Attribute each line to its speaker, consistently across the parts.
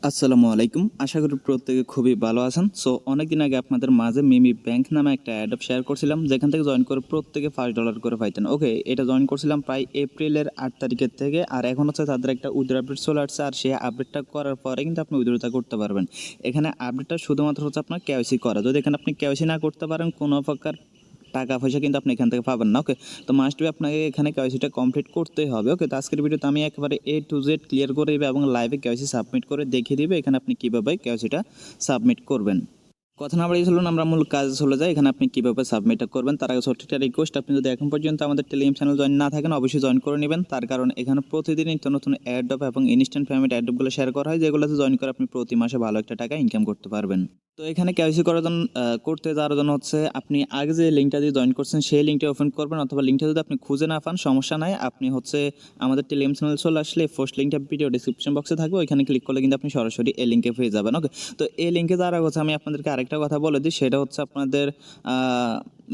Speaker 1: আসসালামু আলাইকুম। আশা করি প্রত্যেকে খুবই ভালো আছেন। সো অনেকদিন আগে আপনাদের মাঝে MemeBank নামে একটা অ্যাডপ শেয়ার করছিলাম, যেখান থেকে জয়েন করে প্রত্যেকে $5 করে পাইতেন। ওকে, এটা জয়েন করছিলাম প্রায় এপ্রিলের 8 তারিখের থেকে। আর এখন হচ্ছে তাদের একটা উইথড্র আপডেট চলে আসছে, আর সেই আপডেটটা করার পরে কিন্তু আপনি উইথড্রটা করতে পারবেন। এখানে আপডেটটা শুধুমাত্র হচ্ছে আপনার কেওয়াইসি করা। যদি এখানে আপনি কেওয়াইসি না করতে পারেন, কোনো প্রকার টাকা পয়সা কিন্তু আপনি এখান থেকে পাবেন না। ওকে, তো মাস্ট বি আপনাকে এখানে কেওয়াইসিটা কমপ্লিট করতেই হবে। ওকে, তো আজকের ভিডিওতে আমি একেবারে A to Z ক্লিয়ার করে দিবে এবং লাইভে কেওয়াইসি সাবমিট করে দেখিয়ে দিবে এখানে আপনি কীভাবে কেওয়াইসিটা সাবমিট করবেন। কথা না বাড়িয়ে চলুন আমরা মূল কাজে চলে যাই। এখানে আপনি কীভাবে সাবমিটটা করবেন তার আগে ছোট্ট একটা রিকোয়েস্ট, আপনি যদি এখন পর্যন্ত আমাদের টেলিগ্রাম চ্যানেল জয়েন না থাকেন অবশ্যই জয়েন করে নেবেন। তার কারণ এখানে প্রতিদিন নিত্য নতুন অ্যাড্রপ এবং ইনস্ট্যান্ট পেমেন্ট অ্যাড্রপগুলো শেয়ার করা হয়, যেগুলোতে জয়েন করে আপনি প্রতি মাসে ভালো একটা টাকা ইনকাম করতে পারবেন। তো এখানে কেওয়াইসি করার জন্য করতে যাওয়ার জন্য হচ্ছে আপনি আগে যে লিঙ্কটা দিয়ে জয়েন করছেন সেই লিঙ্কটা ওপেন করবেন, অথবা লিঙ্কটা যদি আপনি খুঁজে না পান সমস্যা নাই, আপনি হচ্ছে আমাদের টেলিগ্রাম চ্যানেল চলে আসলে ফার্স্ট লিঙ্কটা ভিডিও ডিসক্রিপশন বক্সে থাকবে, ওইখানে ক্লিক করলে কিন্তু আপনি সরাসরি এই লিঙ্কে পেয়ে যাবেন। ওকে, তো এই লিঙ্কে যাওয়ার আগে হচ্ছে আমি আপনাদেরকে আরেকটা কথা বলে দিই, সেটা হচ্ছে আপনাদের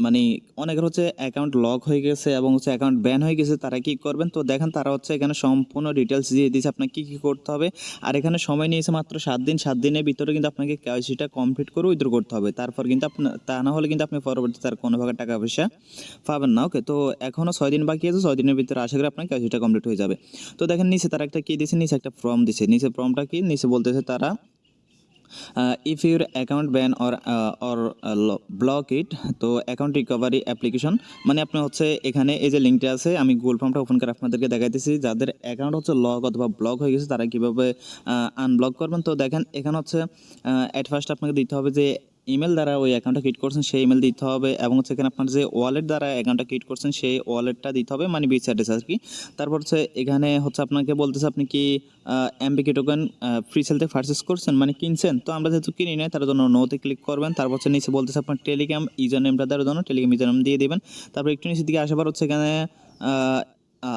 Speaker 1: মানে অনেকের হচ্ছে অ্যাকাউন্ট লক হয়ে গেছে এবং হচ্ছে অ্যাকাউন্ট ব্যান হয়ে গেছে, তারা কি করবেন? তো দেখেন তারা হচ্ছে এখানে সম্পূর্ণ ডিটেলস দিয়ে দিয়েছে আপনাকে কী করতে হবে। আর এখানে সময় নিয়েছে মাত্র 7 দিন। 7 দিনের ভিতরে কিন্তু আপনাকে কেওয়াইসিটা কমপ্লিট করে উইথড্র করতে হবে। তারপর কিন্তু আপনার, তা না হলে কিন্তু আপনি পরবর্তীতে আর কোনো ভাগে টাকা পয়সা পাবেন না। ওকে, তো এখনও 6 দিন বাকি আছে। 6 দিনের ভিতরে আশা করি আপনার কেওয়াইসিটা কমপ্লিট হয়ে যাবে। তো দেখেন নিচে তারা একটা কী দিয়েছে, নিচে একটা ফর্ম দিছে। নিচে ফর্মটা কি, নিচে বলতেছে তারা if your account ban or block it, তো অ্যাকাউন্ট রিকভারি অ্যাপ্লিকেশন, মানে আপনি হচ্ছে এখানে এই যে লিঙ্কটা আছে, আমি গুগল ফর্মটা ওপেন করে আপনাদেরকে দেখাইতেছি। যাদের অ্যাকাউন্ট হচ্ছে লক অথবা ব্লক হয়ে গেছে তারা কীভাবে আনব্লক করবেন। তো দেখেন এখানে হচ্ছে অ্যাট ফার্স্ট আপনাকে দিতে হবে যে ইমেল দ্বারা ওই অ্যাকাউন্টটা ক্রিয়েট করছেন সেই ইমেল দিতে হবে, এবং হচ্ছে এখানে আপনার যে ওয়ালেট দ্বারা অ্যাকাউন্টটা ক্রিয়েট করছেন সেই ওয়ালেটটা দিতে হবে, মানে বিচ অ্যাড্রেস আর কি। তারপর হচ্ছে এখানে হচ্ছে আপনাকে বলতেছে আপনি কি MBK টোকেন ফ্রি সেল থেকে পারচেস করছেন, মানে কিনছেন। তো আমরা যেহেতু কিনি নাই তার জন্য নোতে ক্লিক করবেন। তারপর হচ্ছে নিচে বলতেছে আপনার টেলিগ্রাম ইউজার নেমটা দেওয়ার জন্য টেলিগ্রাম ইউজার নেম দিয়ে দেবেন। তারপর একটু নিচের দিকে আসার পর হচ্ছে এখানে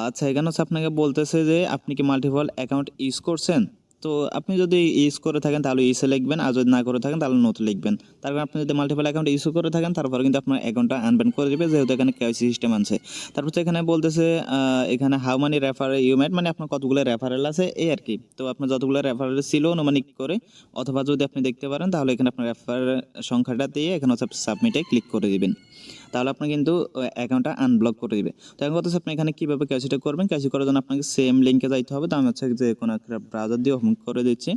Speaker 1: আচ্ছা, এখানে হচ্ছে আপনাকে বলতেছে যে আপনি কি মাল্টিপল অ্যাকাউন্ট ইউজ করছেন। তো আপনি যদি ইউজ করে থাকেন তাহলে ইউসে লিখবেন, আর যদি না করে থাকেন তাহলে নোট লিখবেন। তারপর আপনি যদি মাল্টিপল অ্যাকাউন্ট ইউজ করে থাকেন তারপর কিন্তু আপনার অ্যাকাউন্টটা আনব্যান করে দেবে, যেহেতু এখানে কেওয়াইসি সিস্টেম আছে। তারপর এখানে বলতেছে এখানে how many referral you made, মানে আপনার কতগুলো রেফারেল আছে এই আর কি। তো আপনার যতগুলো রেফারেল ছিল অনুমানিক করে, অথবা যদি আপনি দেখতে পারেন তাহলে এখানে আপনার রেফারেল সংখ্যাটা দিয়ে এখানে হচ্ছে সাবমিটে ক্লিক করে দিবেন, তাহলে আপনি কিন্তু অ্যাকাউন্টটা আনব্লক করে দিবে। তো এখন কথা হচ্ছে আপনি এখানে কীভাবে কেওয়াইসিটা করবেন। কেওয়াইসি করার জন্য আপনাকে সেম লিঙ্কে যাইতে হবে। তো আমি হচ্ছে যে কোনো একটা ব্রাউজার দিয়ে ওপেন করে দিচ্ছি।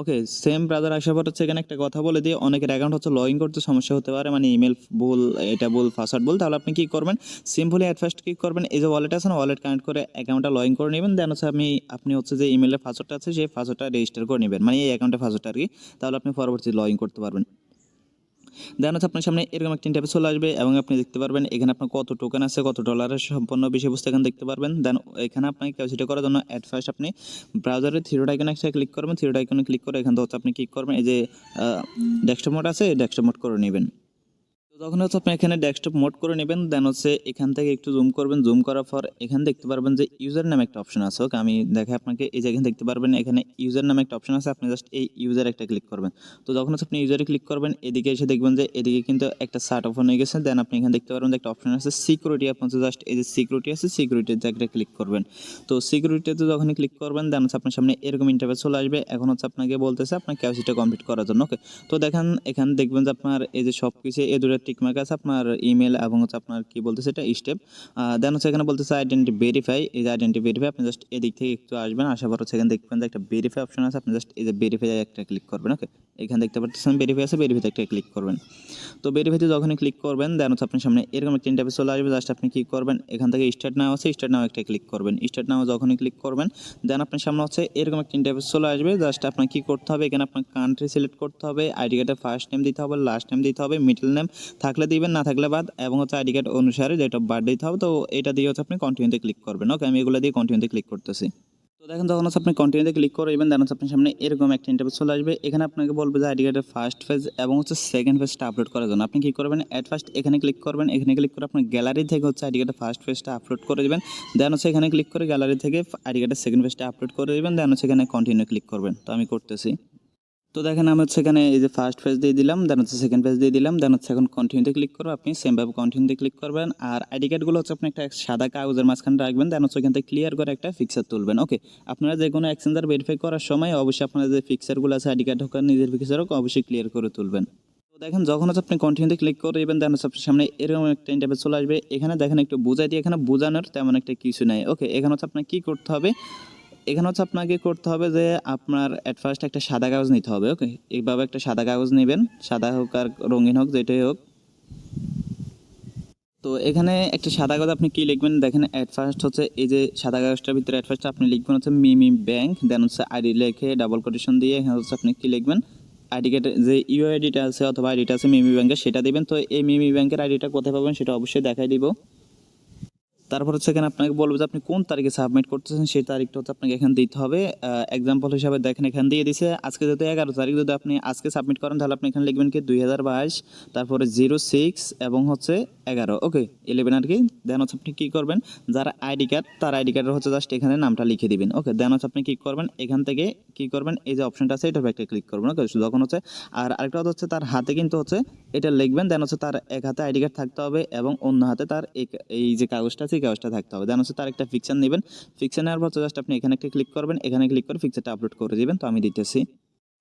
Speaker 1: ওকে, সেম ব্রাউজার আসার পর হচ্ছে এখানে একটা কথা বলে দিয়ে, অনেকের অ্যাকাউন্ট হচ্ছে লগ ইন করতে সমস্যা হতে পারে, মানে ইমেল ভুল, এটা ভুল, পাসওয়ার্ড ভুল। তাহলে আপনি কী করবেন, সিম্পলি অ্যাট ফার্স্ট কী করবেন, এই যে ওয়ালেট আছে না, ওয়ালেট কানেক্ট করে অ্যাকাউন্টটা লগ ইন করে নেবেন। দেন হচ্ছে আপনি হচ্ছে যে ইমেলের পাসওয়ার্ডটা আছে সেই পাসওয়ার্ডটা রেজিস্টার করে নেবেন, মানে এই অ্যাকাউন্টের পাসওয়ার্ডটা আর কি। তাহলে আপনি পরবর্তী লগ ইন করতে পারবেন। দেন হচ্ছে আপনার সামনে এরকম একটা ইন্টারফেস চলে আসবে এবং আপনি দেখতে পারবেন এখানে আপনার কত টোকেন আছে, কত ডলারের সম্পূর্ণ বিষয়বস্তু এখানে দেখতে পারবেন। দেন এখানে আপনাকে কেওয়াইসি করার জন্য অ্যাট ফার্স্ট আপনি ব্রাউজারের থ্রি আইকনে একটা ক্লিক করবেন। থ্রি আইকনে ক্লিক করে এখান থেকে হচ্ছে আপনি ক্লিক করবেন, এই যে ডেস্কটপ মোড আছে, ডেস্কটপ মোড করে নেবেন। তো তখন হচ্ছে আপনি এখানে ডেস্কটপ মোড করে নেবেন। দেন হচ্ছে এখান থেকে একটু জুম করবেন। জুম করার পর এখানে দেখতে পারবেন যে ইউজার নামে একটা অপশন আছে। ওকে, আমি দেখাই আপনাকে, এই যে এখানে দেখতে পারবেন এখানে ইউজার নামে একটা অপশন আছে, আপনি জাস্ট এই ইউজার একটা ক্লিক করবেন। তো যখন হচ্ছে আপনি ইউজারে ক্লিক করবেন এদিকে এসে দেখবেন যে এদিকে কিন্তু একটা সার্ট ওপেন হয়ে গেছে। দেন আপনি এখানে দেখতে পারবেন যে একটা অপশন আছে সিকিউরিটি, আপনি জাস্ট এই যে সিকিউরিটি আছে সিকিউরিটিতে একটা ক্লিক করবেন। তো সিকিউরিটিতে যখনই ক্লিক করবেন দেন হচ্ছে আপনার সামনে এরকম ইন্টারফেস চলে আসবে। এখন হচ্ছে আপনাকে বলতেছে আপনার কেওয়াইসিটা কমপ্লিট করার জন্য। ওকে, তো দেখেন এখানে দেখবেন যে আপনার এই যে সব কিছু এই দুটো টিকমার্ক আছে, আপনার ইমেল এবং হচ্ছে আপনার কি বলতেছে এটা স্টেপ। দেন হচ্ছে এখানে বলতেছে আইডেন্টি ভেরিফাই, এই যে আইডেন্টি ভেরিফাই আপনি জাস্ট এদিক থেকে একটু আসবেন, আসার পর হচ্ছে এখানে দেখবেন যে একটা ভেরিফাই অপশন আছে, আপনি জাস্ট এই যে ভেরিফাই একটা ক্লিক করবেন। ওকে, এখানে দেখতে পাচ্ছেন ভেরিফাই আছে, ভেরিফাইতে একটা ক্লিক করবেন। তো ভেরিফাইতে যখনই ক্লিক করবেন দেন হচ্ছে আপনার সামনে এরকম একটা ইন্টারফেস চলে আসবে। জাস্ট আপনি কি করবেন, এখান থেকে স্টার্ট নাও আছে, স্টার্ট নাও একটা ক্লিক করবেন। স্টার্ট নাও যখনই ক্লিক করবেন দেন আপনার সামনে হচ্ছে এরকম একটা ইন্টারফেস চলে আসবে। জাস্ট আপনার কি করতে হবে, এখানে আপনার কান্ট্রি সিলেক্ট করতে হবে, আইডি কার্ডের ফার্স্ট নেম দিতে হবে, লাস্ট নেম দিতে হবে, মিডল নেম থাকলে দিবেন, না থাকলে বাদ, এবং হচ্ছে আইডি কার্ড অনুসারে ডেট অফ বার্থ দিতে হবে। তো এটা দিয়ে হচ্ছে আপনি কন্টিনিউতে ক্লিক করবেন। ওকে, আমি এগুলো দিয়ে কন্টিনিউতে ক্লিক করতেছি। তো দেখেন তখন হচ্ছে আপনি কন্টিনিউতে ক্লিক করবেন, দেন হচ্ছে আপনার সামনে এরকম একটা ইন্টারফেস চলে আসবে। এখানে আপনাকে বলবে যে আইডি কার্ডের ফার্স্ট পেজ এবং হচ্ছে সেকেন্ড পেজটা আপলোড করার জন্য আপনি কী করবেন, অ্যাট ফার্স্ট এখানে ক্লিক করবেন। এখানে ক্লিক করে আপনার গ্যালারি থেকে হচ্ছে আইডি কার্ডের ফার্স্ট পেজটা আপলোড করে দেবেন। দেন হচ্ছে এখানে ক্লিক করে গ্যালারি থেকে আইডি কার্ডের সেকেন্ড পেজটা আপলোড করে দেবেন। দেন হচ্ছে এখানে কন্টিনিউ ক্লিক করবেন। তো আমি করতেছি। তো দেখেন আমি হচ্ছে এখানে এই যে ফার্স্ট পেজ দিয়ে দিলাম, দেন হচ্ছে সেকেন্ড পেজ দিয়ে দিলাম, দেন হচ্ছে এখন কন্টিনিউতে ক্লিক করবো। আপনি সেমভাবে কন্টিনিউতে ক্লিক করবেন। আর আইডি কার্ডগুলো হচ্ছে আপনি একটা সাদা কাগজের মাঝখানে রাখবেন, দেন হচ্ছে এখান থেকে ক্লিয়ার করে একটা ফিক্সার তুলবেন। ওকে, আপনারা যে কোনো এক্সচেঞ্জার ভেরিফাই করার সময় অবশ্যই আপনার যে ফিক্সারগুলো আছে আইডি কার্ড হোক আর নিজের ফিক্সার হোক অবশ্যই ক্লিয়ার করে তুলবেন। তো দেখেন যখন হচ্ছে আপনি কন্টিনিউতে ক্লিক করে দেবেন, দেন হচ্ছে আপনার সামনে এরকম একটা ইন্টারফেস চলে আসবে। এখানে দেখেন একটু বোঝাই দিয়ে, এখানে বোঝানোর তেমন একটা কিছু নাই। ওকে, এখানে হচ্ছে আপনার কী করতে হবে, এখানে হচ্ছে আপনাকে করতে হবে যে আপনার অ্যাট ফার্স্ট একটা সাদা কাগজ নিতে হবে। ওকে, এইভাবে একটা সাদা কাগজ নেবেন, সাদা হোক আর রঙিন হোক যেটাই হোক। তো এখানে একটা সাদা কাগজ আপনি কি লিখবেন দেখেন, অ্যাট ফার্স্ট হচ্ছে এই যে সাদা কাগজটার ভিতরে অ্যাট ফার্স্ট আপনি লিখবেন হচ্ছে মিমি ব্যাংক, দেন হচ্ছে আইডি লিখে ডাবল কোটেশন দিয়ে এখানে হচ্ছে আপনি কি লিখবেন, আইডি কার্ডের যে ইউআইডিটা আছে অথবা আইডিটা আছে মিমি ব্যাংকের সেটা দিবেন। তো এই মিমি ব্যাংকের আইডিটা কোথায় পাবেন সেটা অবশ্যই দেখাই দিব। তারপর হচ্ছে এখানে আপনাকে বলবো যে আপনি কোন তারিখে সাবমিট করতেছেন সেই তারিখটা হচ্ছে আপনাকে এখানে দিতে হবে। এক্সাম্পল হিসাবে দেখেন এখানে দিয়ে দিছে আজকে যদি 11 তারিখ, যদি আপনি আজকে সাবমিট করেন তাহলে আপনি এখানে লিখবেন কি 2022, তারপরে 06 এবং হচ্ছে 11, ওকে 11 আর কি। দেন হচ্ছে আপনি কী করবেন, যারা আইডি কার্ড তার আইডি কার্ডের হচ্ছে জাস্ট এখানে নামটা লিখে দিবেন। ওকে, দেন হচ্ছে আপনি কী করবেন, এখান থেকে কী করবেন, এই যে অপশনটা আছে এটার একটা ক্লিক করবেন। ওকে, যখন হচ্ছে আর আরেকটা কথা হচ্ছে তার হাতে কিন্তু হচ্ছে এটা লিখবেন, দেন হচ্ছে তার এক হাতে আইডি কার্ড থাকতে হবে এবং অন্য হাতে তার এই যে কাগজটা আছে এই কাগজটা থাকতে হবে। দেন হচ্ছে তার একটা ফিকশন নেবেন, ফিকশন নেওয়ার পর জাস্ট আপনি এখানে একটা ক্লিক করবেন, এখানে ক্লিক করে ফিকচারটা আপলোড করে দিবেন। তো আমি দিতেছি।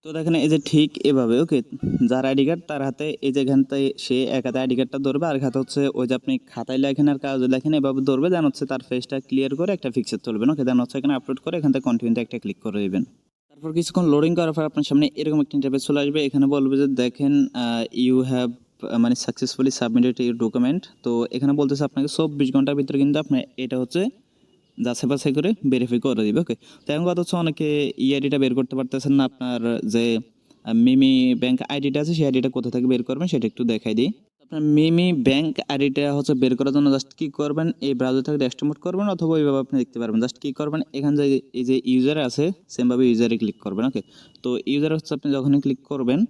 Speaker 1: তো দেখেন এই যে ঠিক এভাবে, ওকে, যার আইডি কার্ড তার হাতে এই যে এখানটায় সে এক হাতে আইডি কার্ডটা ধরবে আর এক হাতে হচ্ছে ওই যে আপনি খাতায় লেখেন আর কাগজে লেখেন এভাবে ধরবে, দেন হচ্ছে তার ফেসটা ক্লিয়ার করে একটা ফিকচার তুলবেন। ওকে, দেন হচ্ছে এখানে আপলোড করে এখান থেকে কন্টিনিউতে একটা ক্লিক করে দিবেন। তারপর কিছুক্ষণ লোডিং করার পর আপনার সামনে এরকম একটা ইন্টারফেস চলে আসবে। এখানে বলবে যে দেখেন ইউ হ্যাভ মানে সাকসেসফুলি সাবমিটেড ইউর ডকুমেন্ট। তো এখানে বলতেছে আপনাকে 24 ঘন্টার ভিতরে কিন্তু আপনার এটা হচ্ছে যাচাই বাছাই করে ভেরিফাই করে দিবে। ওকে, তো এখন কথা হচ্ছে অনেকে আইডিটা বের করতে পারতেছেন না, আপনার যে মিমি ব্যাংক আইডিটা আছে সেই আইডিটা কোথা থেকে বের করবেন সেটা একটু দেখাই দিই। আপনার মিমি ব্যাংক আইডিটা হচ্ছে বের করার জন্য জাস্ট কি করবেন, এই ব্রাউজার থেকে ডেস্কটপ করবেন অথবা ওইভাবে আপনি দেখতে পারবেন। জাস্ট কি করবেন, এখানে যে এই যে ইউজার আছে সেমভাবে ইউজারে ক্লিক করবেন। ওকে, তো ইউজার হচ্ছে আপনি যখনই ক্লিক করবেন,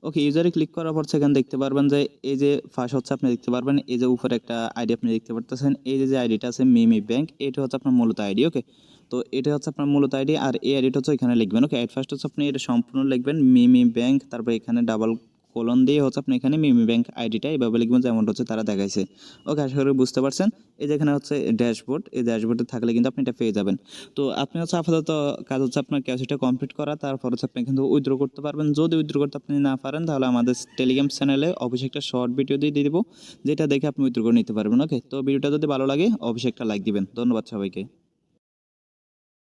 Speaker 1: ওকে ইউজারে ক্লিক করার পর সেখানে দেখতে পারবেন যে এই যে ফার্স্ট হচ্ছে আপনি দেখতে পারবেন এই যে উপরে একটা আইডি আপনি দেখতে পারতেছেন, এই যে আইডিটা আছে মিমি ব্যাংক, এটা হচ্ছে আপনার মূলত আইডি। ওকে, তো এটা হচ্ছে আপনার মূলত আইডি আর এই আইডিটা হচ্ছে এখানে লিখবেন। ওকে, এট ফার্স্ট হচ্ছে আপনি এটা সম্পূর্ণ লিখবেন মিমি ব্যাংক, তারপর এখানে ডাবল কোলন দিয়ে হচ্ছে আপনি এখানে মিমি ব্যাংক আইডিটা এইভাবে লিখবেন যেমনটা হচ্ছে তারা দেখাইছে। ওকে, আশা করি বুঝতে পারছেন। এই যে এখানে হচ্ছে ড্যাশবোর্ড, এই ড্যাশবোর্ডে থাকলে কিন্তু আপনি এটা পেয়ে যাবেন। তো আপনি হচ্ছে আপাতত কাজ হচ্ছে আপনার ক্যাশটা কমপ্লিট করা, তারপর হচ্ছে আপনি কিন্তু উইথড্র করতে পারবেন। যদি উইথড্র করতে আপনি না পারেন তাহলে আমাদের টেলিগ্রাম চ্যানেলে অবশ্যই একটা শর্ট ভিডিও দিয়ে দেবো, যেটা দেখে আপনি উইথড্র করে নিতে পারবেন। ওকে, তো ভিডিওটা যদি ভালো লাগে অবশ্যই একটা লাইক দিবেন। ধন্যবাদ সবাইকে।